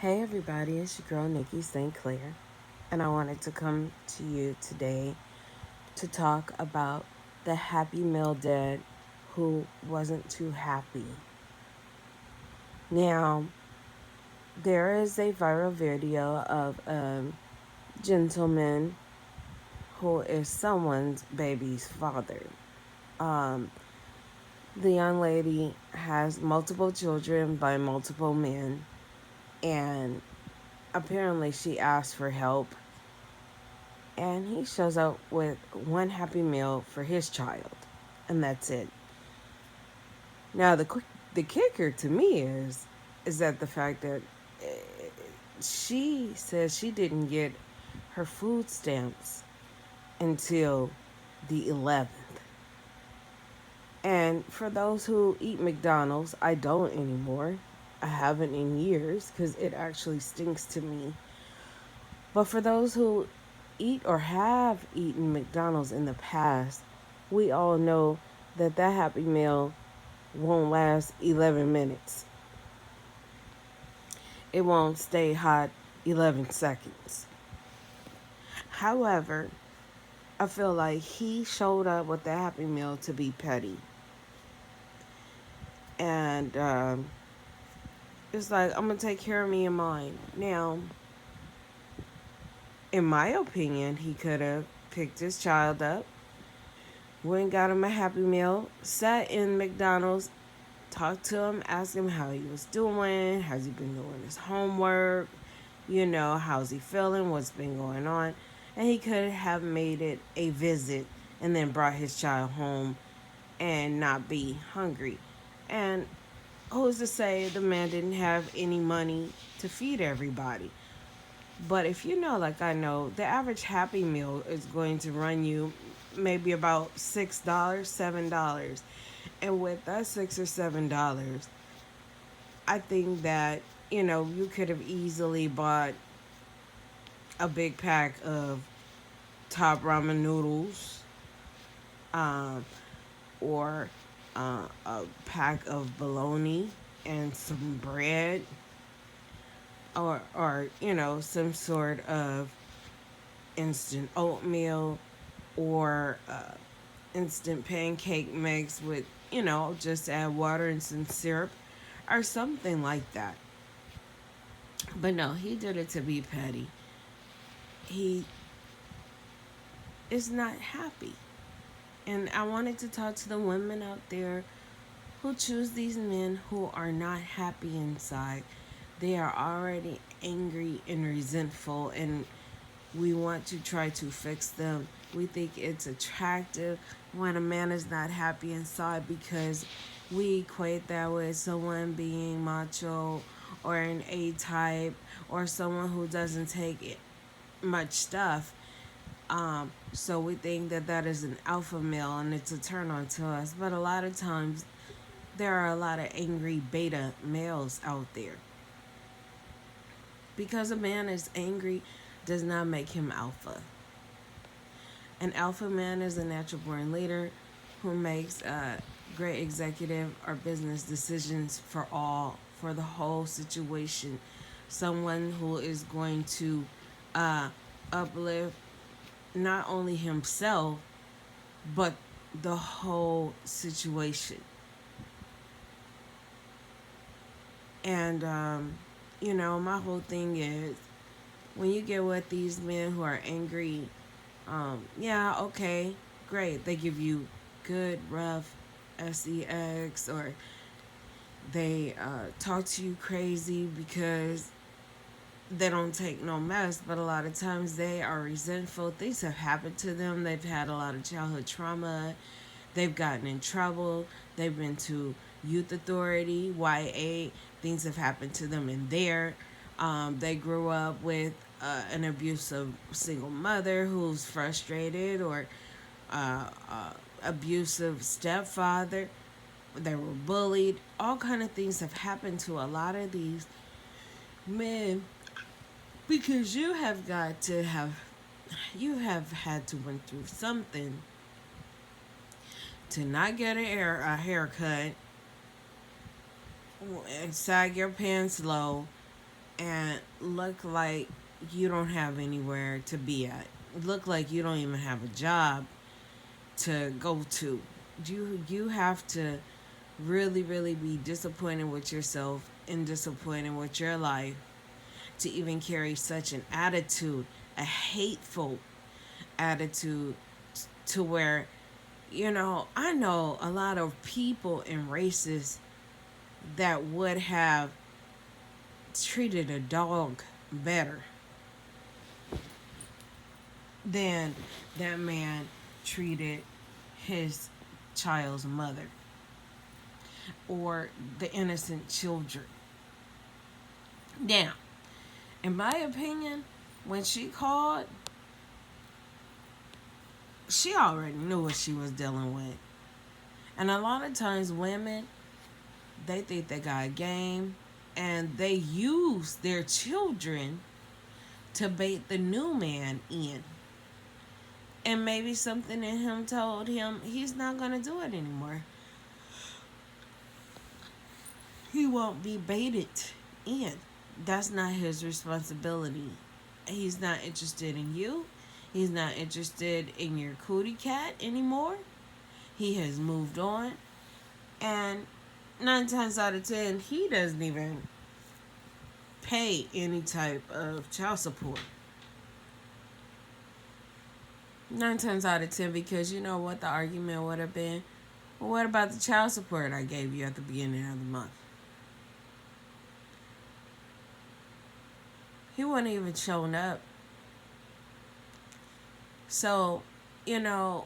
Hey everybody, it's your girl Nikki St. Clair, and I wanted to come to you today to talk about the Happy Meal dad who wasn't too happy. Now, there is a viral video of a gentleman who is someone's baby's father. Um, the young lady has multiple children by multiple men, and apparently she asked for help, and he shows up with one Happy Meal for his child, and that's it. Now the kicker to me is that the fact that she says she didn't get her food stamps until the 11th. And for those who eat McDonald's, I don't anymore. I haven't in years because it actually stinks to me. But for those who eat or have eaten McDonald's in the past, we all know that that Happy Meal won't last 11 minutes. It won't stay hot 11 seconds. However, I feel like he showed up with the Happy Meal to be petty. And it's like, I'm going to take care of me and mine. Now, in my opinion, he could have picked his child up, went and got him a Happy Meal, sat in McDonald's, talked to him, asked him how he was doing, has he been doing his homework, how's he feeling, what's been going on. And he could have made it a visit and then brought his child home and not be hungry. And who's to say the man didn't have any money to feed everybody? But if you know, like I know, the average Happy Meal is going to run you maybe about $6, $7. And with that $6 or $7, I think that, you could have easily bought a big pack of top ramen noodles, um, or a pack of bologna and some bread, or some sort of instant oatmeal, or instant pancake mix with, just add water and some syrup or something like that. But no, he did it to be petty. He is not happy. And I wanted to talk to the women out there who choose these men who are not happy inside. They are already angry and resentful, and we want to try to fix them. We think it's attractive when a man is not happy inside because we equate that with someone being macho or an A type or someone who doesn't take much stuff. So we think that that is an alpha male and it's a turn on to us. But a lot of times there are a lot of angry beta males out there. Because a man is angry does not make him alpha. An alpha man is a natural born leader who makes great executive or business decisions for the whole situation. Someone who is going to uh, uplift not only himself, but the whole situation. And, my whole thing is when you get with these men who are angry, yeah, okay, great. They give you good, rough sex, or they talk to you crazy because they don't take no mess, but a lot of times they are resentful. Things have happened to them. They've had a lot of childhood trauma. They've gotten in trouble. They've been to youth authority, YA. Things have happened to them in there. They grew up with an abusive single mother who's frustrated, or abusive stepfather. They were bullied. All kind of things have happened to a lot of these men because you have had to went through something to not get a haircut and sag your pants low and look like you don't have anywhere to be at. Look like you don't even have a job to go to. You have to really really be disappointed with yourself and disappointed with your life to even carry such an attitude, a hateful attitude, to where, I know a lot of people and races that would have treated a dog better than that man treated his child's mother or the innocent children. Now, in my opinion, when she called, she already knew what she was dealing with. And a lot of times, women, they think they got game and they use their children to bait the new man in. And maybe something in him told him he's not going to do it anymore. He won't be baited in. That's not his responsibility. He's not interested in you. He's not interested in your cootie cat anymore. He has moved on. And 9 times out of 10, he doesn't even pay any type of child support. 9 times out of 10, because you know what the argument would have been? Well, what about the child support I gave you at the beginning of the month? He wouldn't even shown up. So, you know,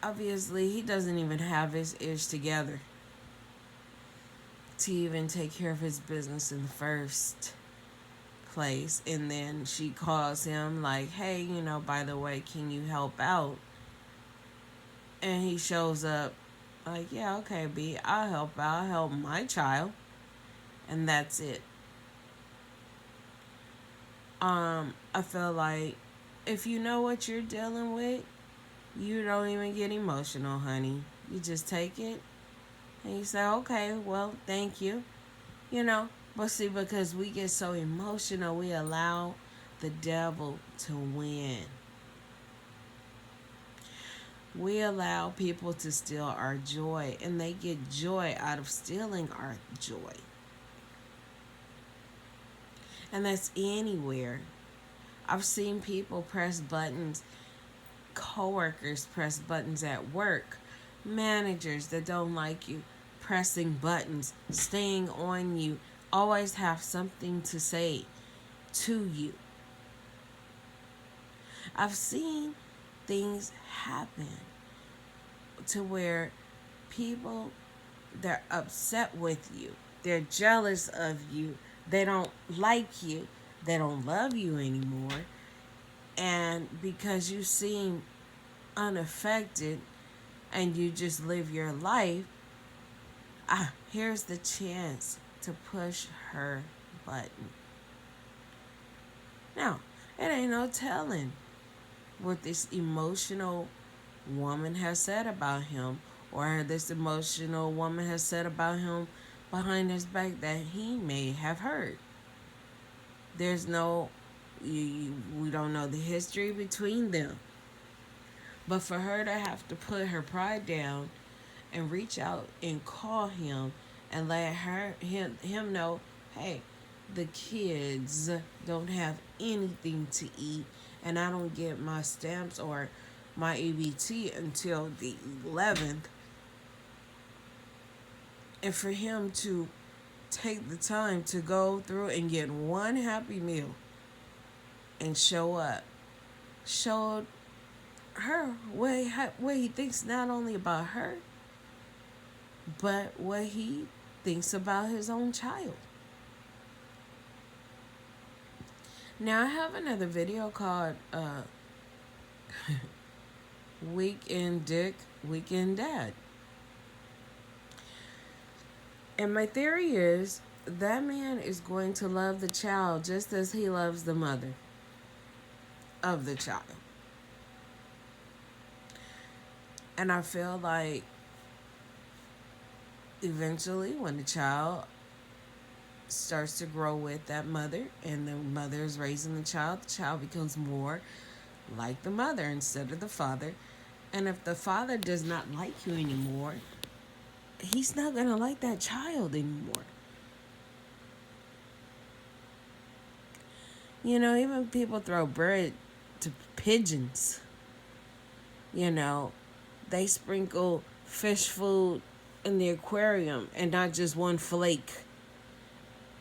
obviously he doesn't even have his ish together to even take care of his business in the first place. And then she calls him like, hey, by the way, can you help out? And he shows up like, yeah, okay, B, I'll help out. I'll help my child. And that's it. I feel like if you know what you're dealing with, you don't even get emotional, honey. You just take it and you say, okay, well, thank you. But see, because we get so emotional, we allow the devil to win. We allow people to steal our joy, and they get joy out of stealing our joy. And that's anywhere. I've seen people press buttons, coworkers press buttons at work, managers that don't like you pressing buttons, staying on you, always have something to say to you. I've seen things happen to where people, they're upset with you, they're jealous of you, they don't like you, they don't love you anymore. And because you seem unaffected and you just live your life, here's the chance to push her button. Now, it ain't no telling what this emotional woman has said about him, or this emotional woman has said about him behind his back that he may have heard. There's no, we don't know the history between them. But for her to have to put her pride down and reach out and call him and let him know, hey, the kids don't have anything to eat, and I don't get my stamps or my EBT until the 11th. And for him to take the time to go through and get one Happy Meal and show up, showed her what he thinks not only about her, but what he thinks about his own child. Now I have another video called Weekend Dick, Weekend Dad. And my theory is that man is going to love the child just as he loves the mother of the child. And I feel like eventually when the child starts to grow with that mother, and the mother is raising the child becomes more like the mother instead of the father. And if the father does not like you anymore, he's not going to like that child anymore. You know, even people throw bread to pigeons. You know, they sprinkle fish food in the aquarium and not just one flake.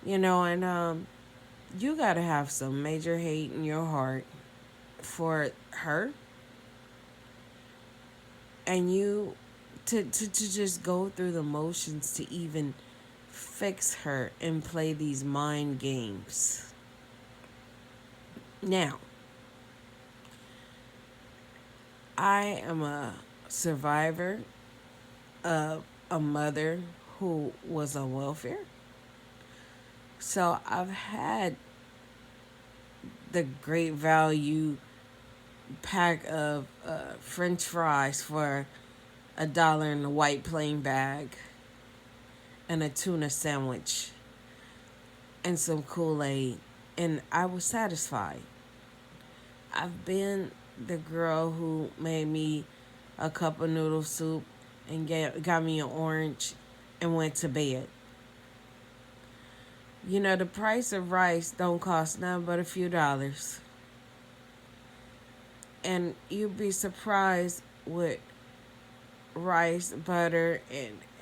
You know, and you got to have some major hate in your heart for her, and you to just go through the motions to even fix her and play these mind games. Now, I am a survivor of a mother who was on welfare. So I've had the great value pack of French fries for $1 in a white plain bag, and a tuna sandwich, and some Kool-Aid, and I was satisfied. I've been the girl who made me a cup of noodle soup and got me an orange and went to bed. You know, the price of rice don't cost nothing but a few dollars. And you'd be surprised what rice, butter,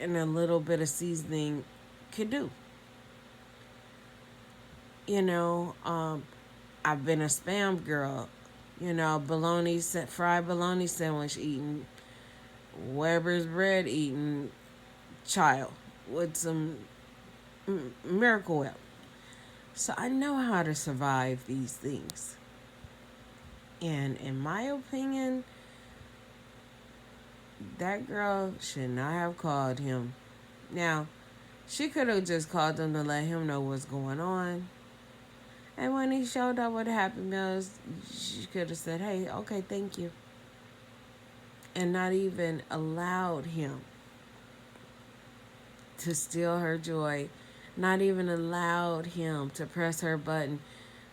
and a little bit of seasoning can do. You know, I've been a spam girl. You know, fried bologna sandwich eating, Weber's bread eating child with some Miracle Whip. So I know how to survive these things. And in my opinion, that girl should not have called him. Now, she could have just called him to let him know what's going on. And when he showed up with Happy Meals, she could have said, hey, okay, thank you. And not even allowed him to steal her joy. Not even allowed him to press her button.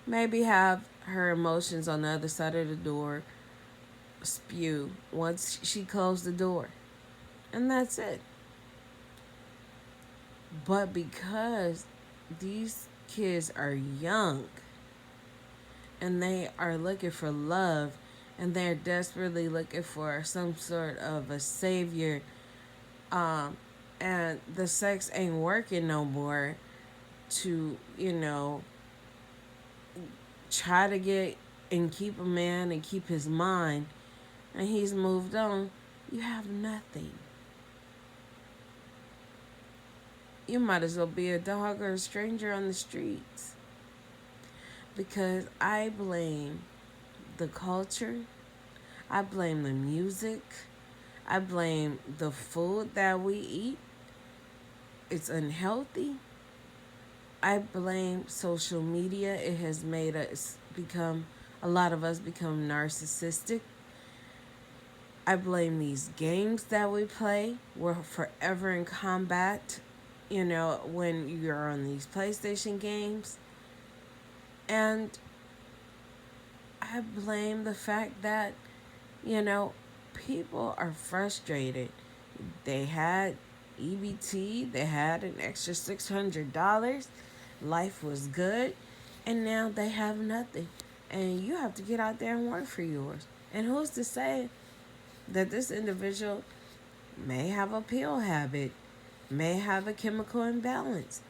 Maybe have her emotions on the other side of the door spew once she closed the door. And that's it. But because these kids are young and they are looking for love and they're desperately looking for some sort of a savior, and the sex ain't working no more to, you know, try to get and keep a man and keep his mind, and he's moved on, you have nothing. You might as well be a dog or a stranger on the streets. Because I blame the culture, I blame the music, I blame the food that we eat. It's unhealthy. I blame social media. It has made a lot of us become narcissistic. I blame these games that we play. We're forever in combat, you know, when you're on these PlayStation games. And I blame the fact that, you know, people are frustrated. They had EBT, they had an extra $600, life was good, and now they have nothing. And you have to get out there and work for yours. And who's to say that this individual may have a pill habit, may have a chemical imbalance,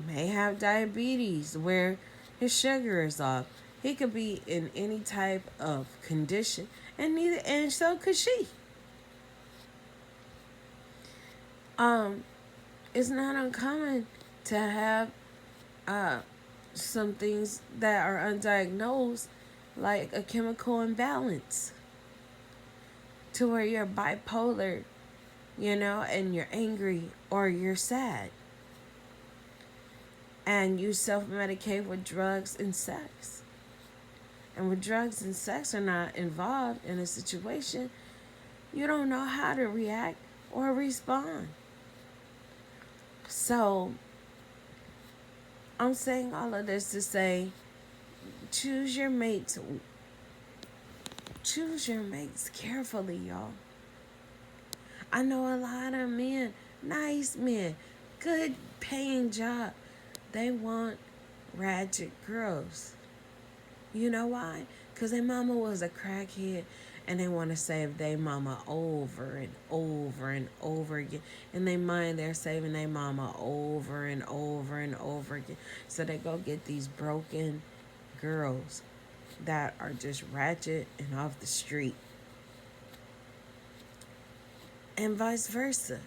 may have diabetes where his sugar is off. He could be in any type of condition, and so could she. It's not uncommon to have some things that are undiagnosed, like a chemical imbalance, to where you're bipolar, you know, and you're angry or you're sad. And you self-medicate with drugs and sex. And when drugs and sex are not involved in a situation, you don't know how to react or respond. So, I'm saying all of this to say, choose your mates. Choose your mates carefully, y'all. I know a lot of men, nice men, good paying job. They want ratchet girls. You know why? Because their mama was a crackhead and they want to save their mama over and over and over again. In their mind, they're saving their mama over and over and over again. So they go get these broken girls that are just ratchet and off the street. And vice versa.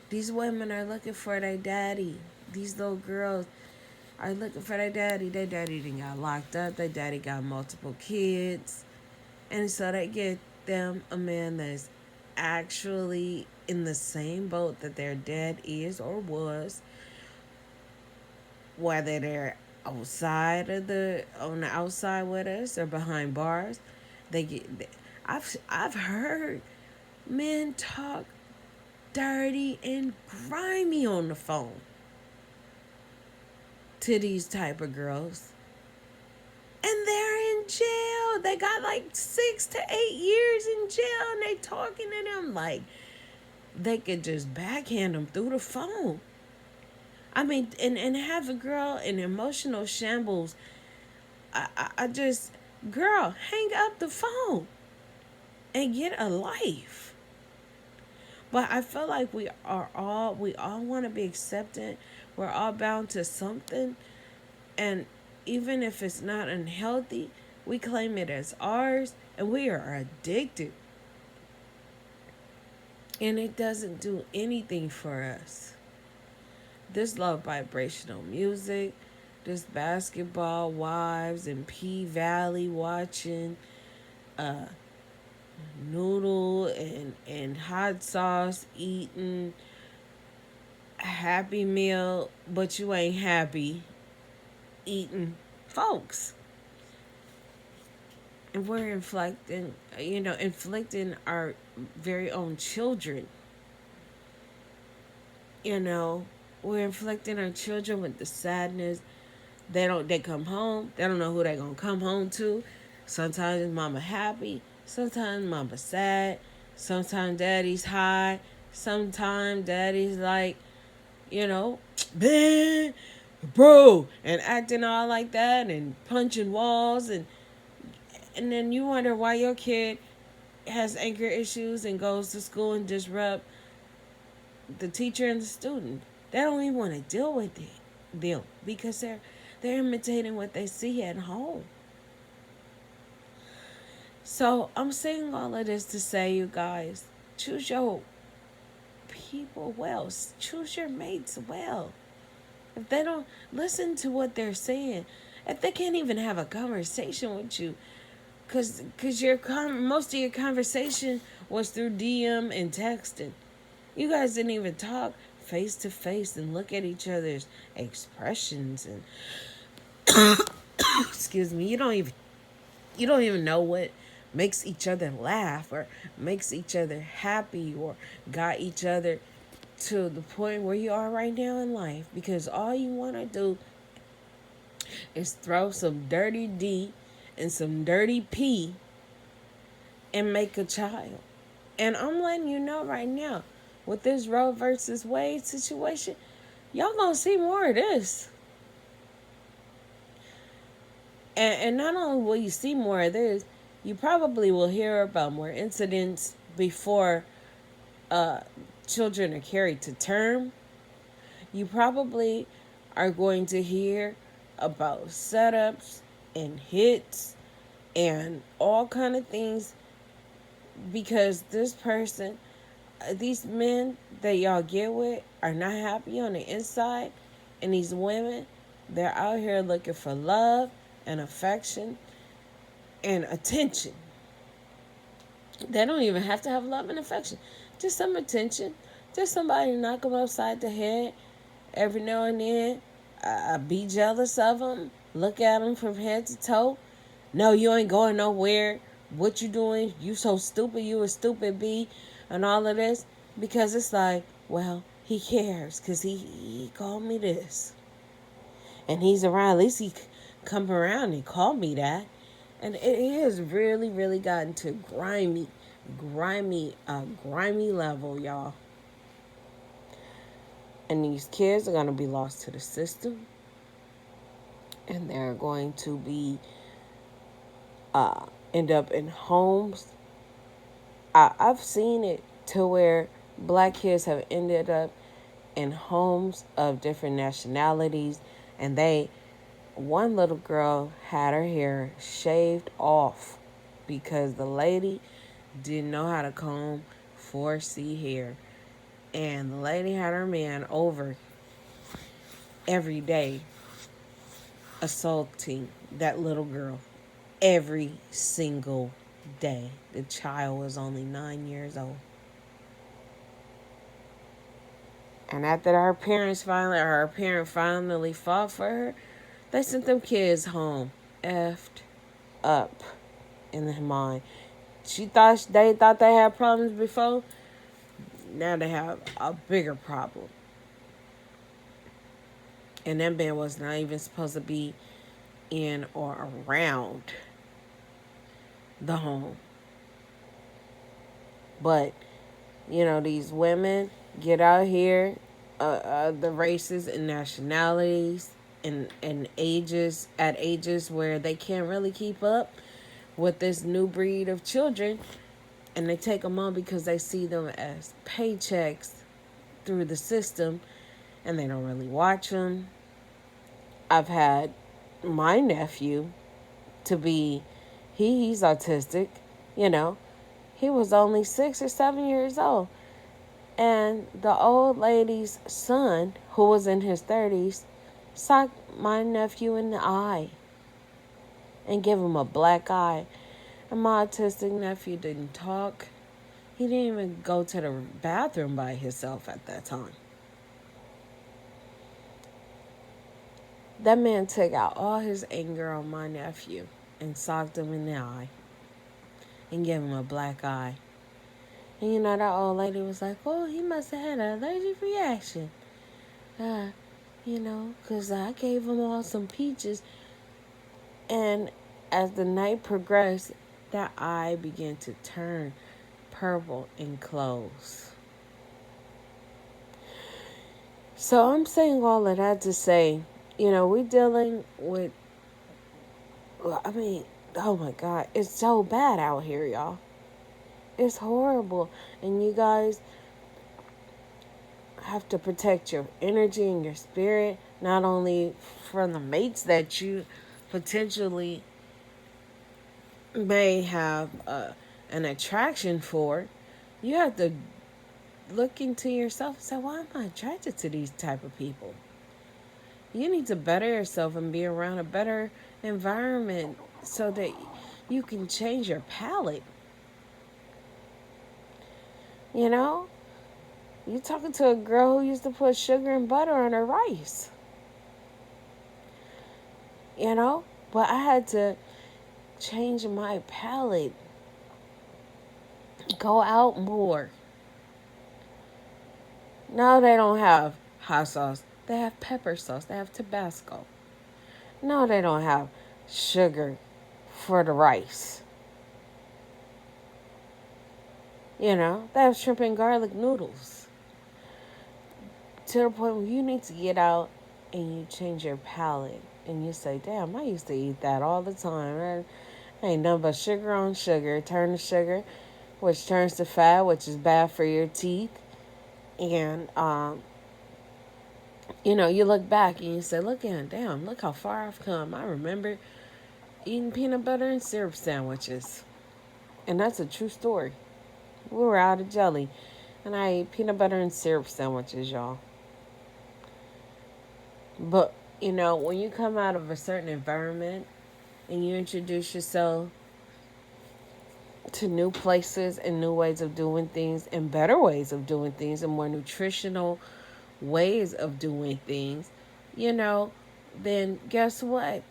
These women are looking for their daddy. These little girls are looking for their daddy. Their daddy done got locked up. Their daddy got multiple kids. And so they get them a man that's actually in the same boat that their dad is or was, whether they're outside of on the outside with us or behind bars. They get. I've heard men talk dirty and grimy on the phone to these type of girls, and they're in jail. They got like 6 to 8 years in jail, and they talking to them like they could just backhand them through the phone. I mean, and have a girl in emotional shambles. I just, girl, hang up the phone and get a life. But I feel like we all want to be accepted. We're all bound to something, and even if it's not unhealthy, we claim it as ours, and we are addicted. And it doesn't do anything for us. This low vibrational music, this basketball wives and P Valley watching, noodle and hot sauce eating, Happy Meal, but you ain't happy eating folks. And we're inflicting our very own children. We're inflicting our children with the sadness. They come home, they don't know who they're gonna come home to. Sometimes mama happy, sometimes mama sad, sometimes daddy's high, sometimes daddy's like, man, bro, and acting all like that and punching walls, and then you wonder why your kid has anger issues and goes to school and disrupt the teacher and the student. They don't even want to deal with them because they're imitating what they see at home. So I'm saying all of this to say, you guys, choose your people well. Choose your mates well. If they don't listen to what they're saying, if they can't even have a conversation with you, because most of your conversation was through DM and texting. You guys didn't even talk face to face and look at each other's expressions and excuse me. You don't even know what makes each other laugh or makes each other happy or got each other to the point where you are right now in life, because all you want to do is throw some dirty D and some dirty P and make a child. And I'm letting you know right now, with this Roe versus Wade situation, y'all gonna see more of this. And not only will you see more of this, you probably will hear about more incidents before children are carried to term. You probably are going to hear about setups and hits and all kind of things, because these men that y'all get with are not happy on the inside, and these women, they're out here looking for love and affection and attention. They don't even have to have love and affection, just some attention, just somebody to knock them upside the head every now and then. Be jealous of them, look at them from head to toe. No, you ain't going nowhere. What you doing? You so stupid. You a stupid bee, and all of this, because it's like, well, he cares because he called me this. and he's around. At least he come around and call me that. And it has really, really gotten to grimy level, y'all. And these kids are gonna be lost to the system, and they're going to be end up in homes. I've seen it to where black kids have ended up in homes of different nationalities, and one little girl had her hair shaved off because the lady didn't know how to comb 4C hair, and the lady had her man over every day assaulting that little girl every single day. The child was only 9 years old. And after her parent finally fought for her, they sent them kids home, effed up in the mind. They thought they had problems before. Now they have a bigger problem. And that man was not even supposed to be in or around the home. But, these women get out here, the races and nationalities and ages, at ages where they can't really keep up with this new breed of children, and they take them on because they see them as paychecks through the system, and they don't really watch them. I've had my nephew to be, he's autistic, he was only 6 or 7 years old. And the old lady's son, who was in his 30s, socked my nephew in the eye and gave him a black eye. And my autistic nephew didn't talk. He didn't even go to the bathroom by himself at that time. That man took out all his anger on my nephew and socked him in the eye and gave him a black eye. And that old lady was like, oh, he must have had an allergic reaction. Because I gave him all some peaches. And as the night progressed, that eye began to turn purple and close. So I'm saying all of that to say, we're dealing with, oh my God, it's so bad out here, y'all. It's horrible. And you guys have to protect your energy and your spirit, not only from the mates that you potentially may have an attraction for. You have to look into yourself and say, why am I attracted to these type of people? You need to better yourself and be around a better environment so that you can change your palate. You're talking to a girl who used to put sugar and butter on her rice. But I had to change my palate. Go out more. No, they don't have hot sauce. They have pepper sauce. They have Tabasco. No, they don't have sugar for the rice. They have shrimp and garlic noodles. To the point where you need to get out and you change your palate. And you say, damn, I used to eat that all the time. Ain't nothing but sugar on sugar. Turn to sugar, which turns to fat, which is bad for your teeth. And, you look back and you say, look how far I've come. I remember eating peanut butter and syrup sandwiches. And that's a true story. We were out of jelly, and I ate peanut butter and syrup sandwiches, y'all. But, when you come out of a certain environment and you introduce yourself to new places and new ways of doing things and better ways of doing things and more nutritional ways of doing things, then guess what?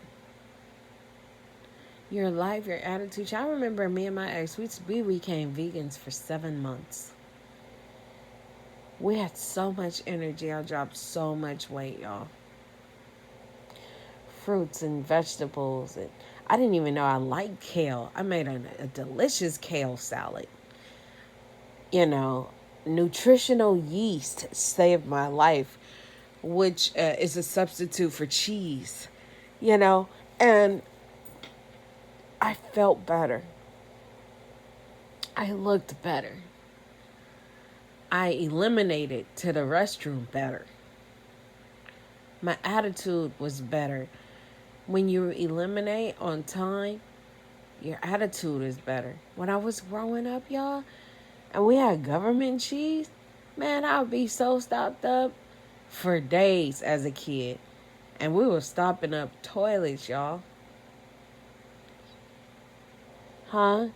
Your life, your attitude. I remember me and my ex, we became vegans for 7 months. We had so much energy. I dropped so much weight, y'all. fruits and vegetables. And I didn't even know I liked kale. I made a delicious kale salad. You know, nutritional yeast saved my life, which is a substitute for cheese. You know, and I felt better. I looked better. I eliminated to the restroom better. My attitude was better. When you eliminate on time, your attitude is better. When I was growing up, y'all, and we had government cheese, man, I would be so stopped up for days as a kid. And we were stopping up toilets, y'all. Huh?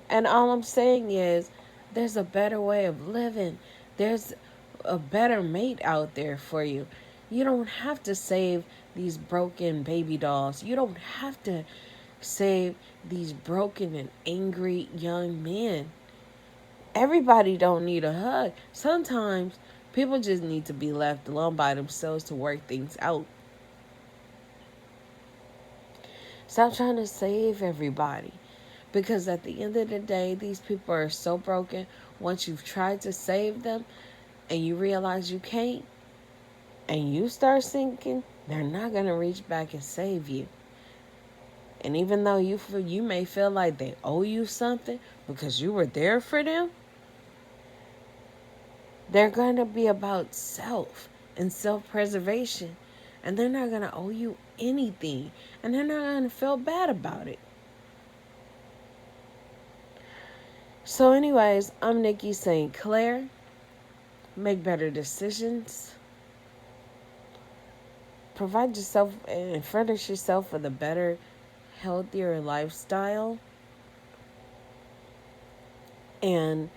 And all I'm saying is, there's a better way of living. There's a better mate out there for you. You don't have to save these broken baby dolls. You don't have to save these broken and angry young men. Everybody don't need a hug. Sometimes people just need to be left alone by themselves to work things out. Stop trying to save everybody. Because at the end of the day, these people are so broken. Once you've tried to save them and you realize you can't, and you start sinking, they're not going to reach back and save you. And even though you may feel like they owe you something because you were there for them, they're going to be about self and self-preservation. And they're not going to owe you anything. And they're not going to feel bad about it. So anyways, I'm Nikki St. Clair. Make better decisions. Provide yourself and furnish yourself with a better, healthier lifestyle. And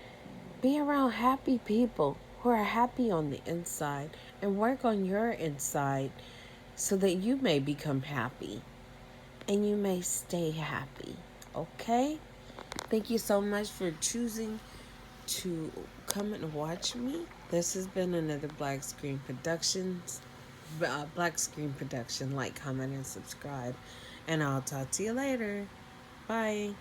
be around happy people who are happy on the inside. And work on your inside so that you may become happy. And you may stay happy. Okay? Thank you so much for choosing to come and watch me. This has been another Black Screen Productions. Black Screen Production. Like, comment, and subscribe. And I'll talk to you later. Bye.